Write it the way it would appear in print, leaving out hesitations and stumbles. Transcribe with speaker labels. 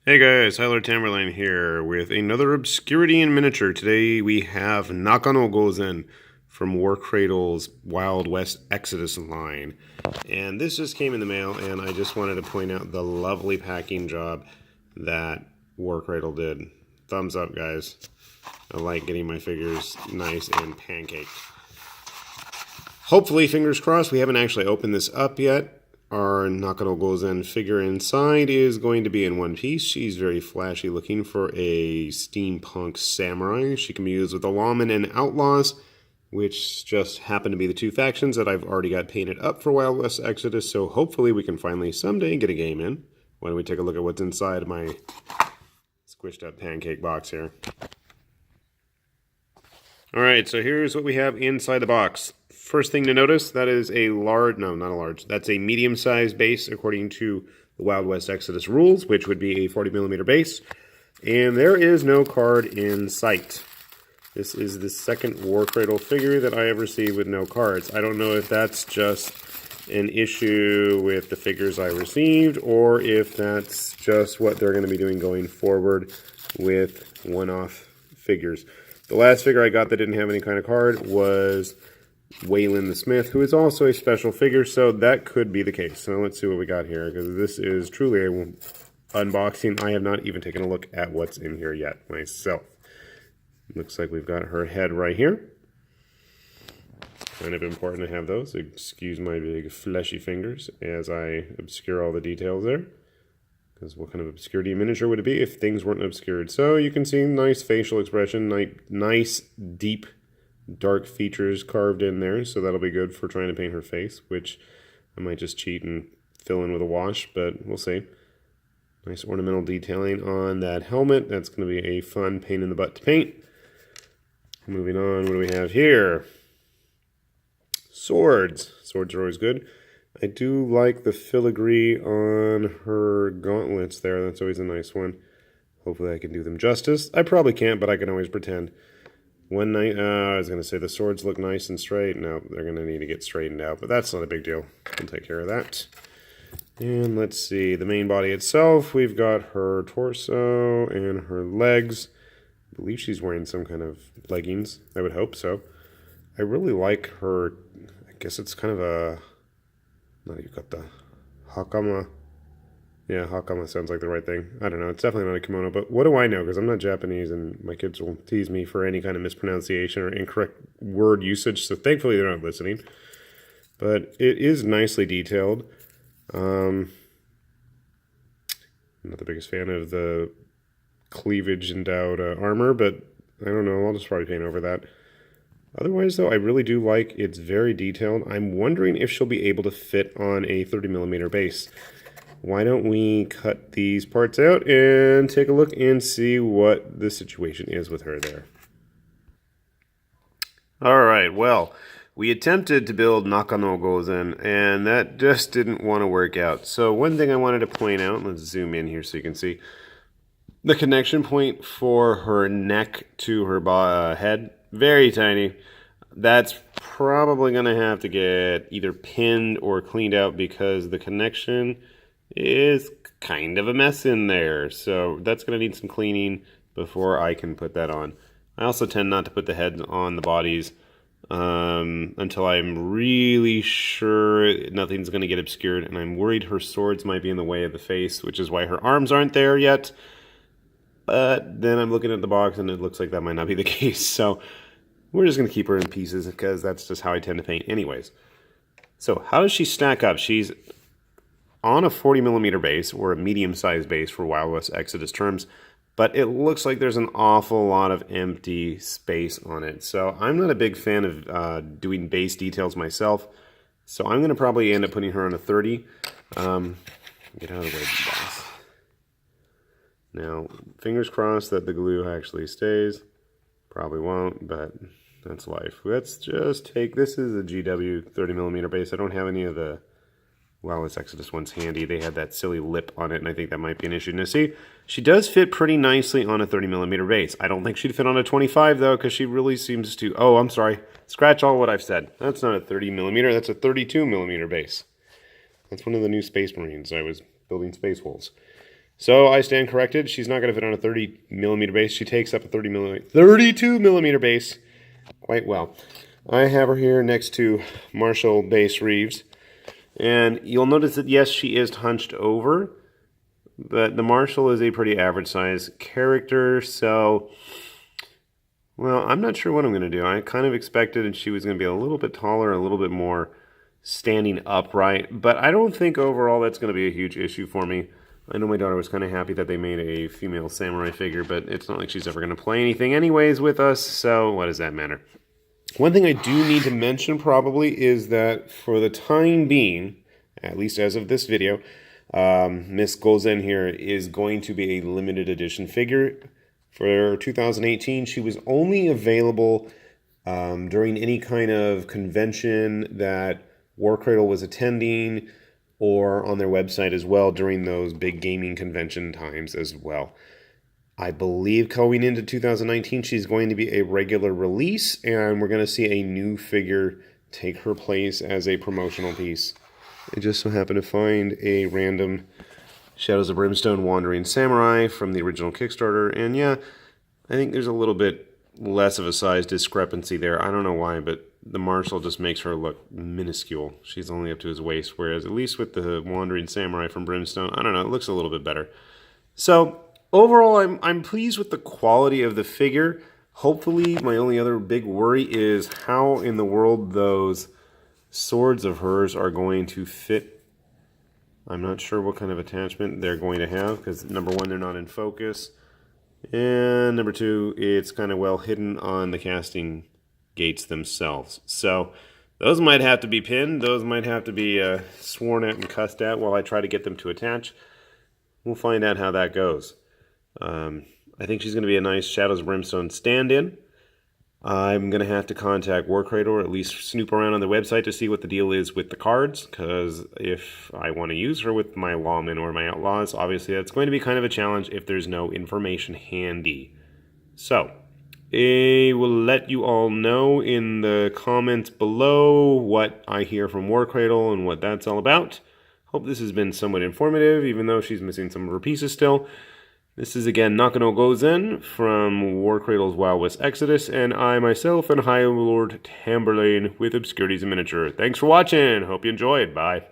Speaker 1: Hey guys, Tyler Tamerlane here with another Obscurity in Miniature. Today we have Nakano Gozen from War Cradle's Wild West Exodus line. And this just came in the mail, and I just wanted to point out the lovely packing job that War Cradle did. Thumbs up, guys. I like getting my figures nice and pancaked. Hopefully, fingers crossed, we haven't actually opened this up yet. Our Nakano Gozen figure inside is going to be in one piece. She's very flashy, looking for a steampunk samurai. She can be used with the lawmen and outlaws, which just happen to be the two factions that I've already got painted up for Wild West Exodus, so hopefully we can finally someday get a game in. Why don't we take a look at what's inside my squished up pancake box here. Alright, so here's what we have inside the box. First thing to notice, that is a large, no, not a large, that's a medium-sized base according to the Wild West Exodus rules, which would be a 40mm base. And there is no card in sight. This is the second War Cradle figure that I have received with no cards. I don't know if that's just an issue with the figures I received, or if that's just what they're going to be doing going forward with one-off figures. The last figure I got that didn't have any kind of card was Waylon the Smith, who is also a special figure, so that could be the case. So let's see what we got here, because this is truly an unboxing. I have not even taken a look at what's in here yet myself. Looks like we've got her head right here. Kind of important to have those. Excuse my big fleshy fingers as I obscure all the details there. Because what kind of obscurity miniature would it be if things weren't obscured? So you can see nice facial expression, nice deep dark features carved in there, so that'll be good for trying to paint her face, which I might just cheat and fill in with a wash, but we'll see. Nice ornamental detailing on that helmet. That's going to be a fun pain in the butt to paint. Moving on, what do we have here? Swords. Swords are always good. I do like the filigree on her gauntlets there. That's always a nice one. Hopefully I can do them justice. I probably can't, but I can always pretend. One night, I was going to say the swords look nice and straight. No, they're going to need to get straightened out, but that's not a big deal. We'll take care of that. And let's see, the main body itself, we've got her torso and her legs. I believe she's wearing some kind of leggings. I would hope so. I really like her, I guess it's kind of a, no, you've got the hakama. Yeah, hakama sounds like the right thing. I don't know. It's definitely not a kimono, but what do I know? Because I'm not Japanese, and my kids will tease me for any kind of mispronunciation or incorrect word usage, so thankfully they're not listening. But it is nicely detailed. I'm not the biggest fan of the cleavage-endowed armor, but I don't know. I'll just probably paint over that. Otherwise, though, I really do like it's very detailed. I'm wondering if she'll be able to fit on a 30mm base. Why don't we cut these parts out and take a look and see what the situation is with her there. Alright, well, we attempted to build Nakano Gozen, and that just didn't want to work out. So one thing I wanted to point out, let's zoom in here so you can see, the connection point for her neck to her head, very tiny. That's probably going to have to get either pinned or cleaned out because the connection is kind of a mess in there. So that's going to need some cleaning before I can put that on. I also tend not to put the heads on the bodies until I'm really sure nothing's going to get obscured, and I'm worried her swords might be in the way of the face, which is why her arms aren't there yet. But then I'm looking at the box and it looks like that might not be the case. So we're just going to keep her in pieces because that's just how I tend to paint anyways. So how does she stack up? She's on a 40mm base, or a medium-sized base for Wild West Exodus terms, but it looks like there's an awful lot of empty space on it. So I'm not a big fan of doing base details myself, so I'm going to probably end up putting her on a 30. Get out of the way, boss. Now, fingers crossed that the glue actually stays. Probably won't, but that's life. Let's just take, this is a GW 30mm base. I don't have any of the Well, this Exodus one's handy. They had that silly lip on it, and I think that might be an issue. Now, see, she does fit pretty nicely on a 30mm base. I don't think she'd fit on a 25, though, because she really seems to... Oh, I'm sorry. Scratch all what I've said. That's not a 30mm. That's a 32mm base. That's one of the new Space Marines. I was building Space Wolves. So I stand corrected. She's not going to fit on a 30 millimeter base. She takes up a 32 millimeter base quite well. I have her here next to Marshall Base Reeves. And you'll notice that, yes, she is hunched over, but the Marshall is a pretty average size character, so, well, I'm not sure what I'm going to do. I kind of expected she was going to be a little bit taller, a little bit more standing upright, but I don't think overall that's going to be a huge issue for me. I know my daughter was kind of happy that they made a female samurai figure, but it's not like she's ever going to play anything anyways with us, so what does that matter? One thing I do need to mention probably is that for the time being, at least as of this video, Miss Gozen here is going to be a limited edition figure. For 2018, she was only available during any kind of convention that War Cradle was attending, or on their website as well during those big gaming convention times as well. I believe going into 2019, she's going to be a regular release, and we're going to see a new figure take her place as a promotional piece. I just so happened to find a random Shadows of Brimstone Wandering Samurai from the original Kickstarter, and yeah, I think there's a little bit less of a size discrepancy there. I don't know why, but the Marshall just makes her look minuscule. She's only up to his waist, whereas at least with the Wandering Samurai from Brimstone, I don't know, it looks a little bit better. So overall, I'm pleased with the quality of the figure. Hopefully, my only other big worry is how in the world those swords of hers are going to fit. I'm not sure what kind of attachment they're going to have, because number one, they're not in focus, and number two, it's kind of well hidden on the casting gates themselves. So those might have to be pinned. Those might have to be sworn at and cussed at while I try to get them to attach. We'll find out how that goes. I think she's going to be a nice Shadows of Brimstone stand-in. I'm going to have to contact War Cradle, or at least snoop around on the website to see what the deal is with the cards, because if I want to use her with my lawmen or my outlaws, obviously that's going to be kind of a challenge if there's no information handy. So, I will let you all know in the comments below what I hear from War Cradle and what that's all about. Hope this has been somewhat informative, even though she's missing some of her pieces still. This is again Nakano Gozen from War Cradle's Wild West Exodus, and I myself am High Lord Tamberlane with Obscurities in Miniature. Thanks for watching. Hope you enjoyed. Bye.